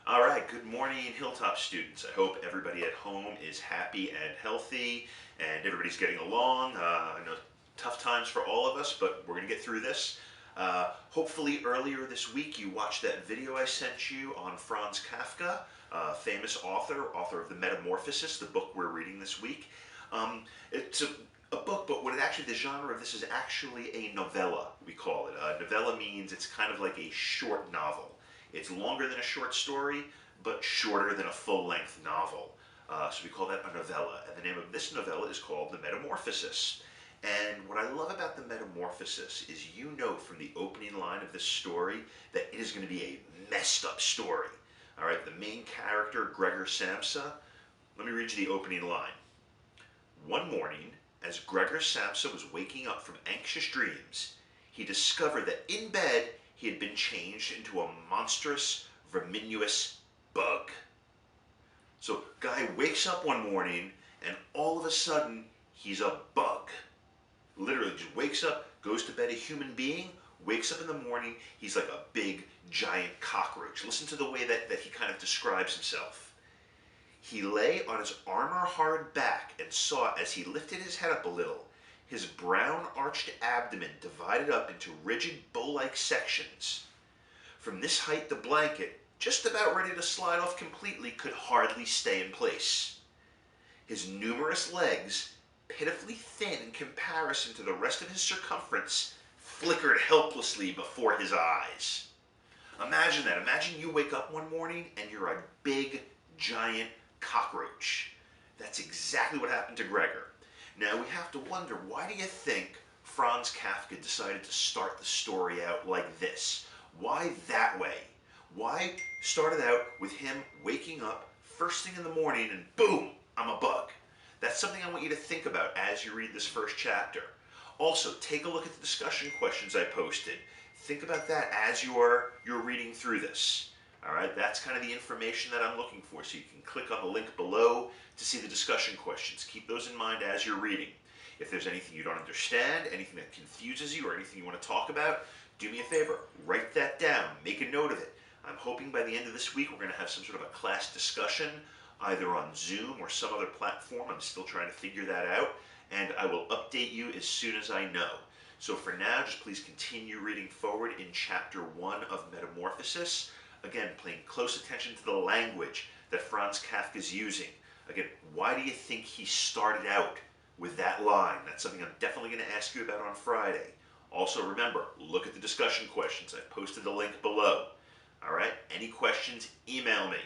All right, good morning, Hilltop students. I hope everybody at home is happy and healthy and everybody's getting along. I know tough times for all of us, but we're going to get through this. Hopefully earlier this week you watched that video I sent you on Franz Kafka, famous author of The Metamorphosis, the book we're reading this week. It's a book, but the genre of this is actually a novella, we call it. Novella means it's kind of like a short novel. It's longer than a short story, but shorter than a full-length novel. So we call that a novella. And the name of this novella is called The Metamorphosis. And what I love about The Metamorphosis is you know from the opening line of this story that it is going to be a messed up story. All right, the main character, Gregor Samsa, let me read you the opening line. One morning, as Gregor Samsa was waking up from anxious dreams, he discovered that in bed he had been changed into a monstrous, verminous bug. So, guy wakes up one morning and all of a sudden he's a bug. Literally just wakes up, goes to bed a human being, wakes up in the morning, he's like a big, giant cockroach. Listen to the way that he kind of describes himself. He lay on his armor-hard back and saw, as he lifted his head up a little, his brown arched abdomen divided up into rigid bow-like sections. From this height, the blanket, just about ready to slide off completely, could hardly stay in place. His numerous legs, pitifully thin in comparison to the rest of his circumference, flickered helplessly before his eyes. Imagine that. Imagine you wake up one morning and you're a big, giant cockroach. That's exactly what happened to Gregor. Now we have to wonder, why do you think Franz Kafka decided to start the story out like this? Why that way? Why start it out with him waking up first thing in the morning and boom, I'm a bug? That's something I want you to think about as you read this first chapter. Also, take a look at the discussion questions I posted. Think about that as you're reading through this. All right, that's kind of the information that I'm looking for, so you can click on the link below to see the discussion questions. Keep those in mind as you're reading. If there's anything you don't understand, anything that confuses you, or anything you want to talk about, do me a favor, write that down, make a note of it. I'm hoping by the end of this week we're going to have some sort of a class discussion, either on Zoom or some other platform. I'm still trying to figure that out, and I will update you as soon as I know. So for now, just please continue reading forward in Chapter 1 of Metamorphosis. Again, paying close attention to the language that Franz Kafka is using. Again, why do you think he started out with that line? That's something I'm definitely going to ask you about on Friday. Also, remember, look at the discussion questions. I've posted the link below. All right? Any questions, email me.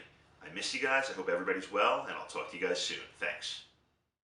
I miss you guys. I hope everybody's well, and I'll talk to you guys soon. Thanks.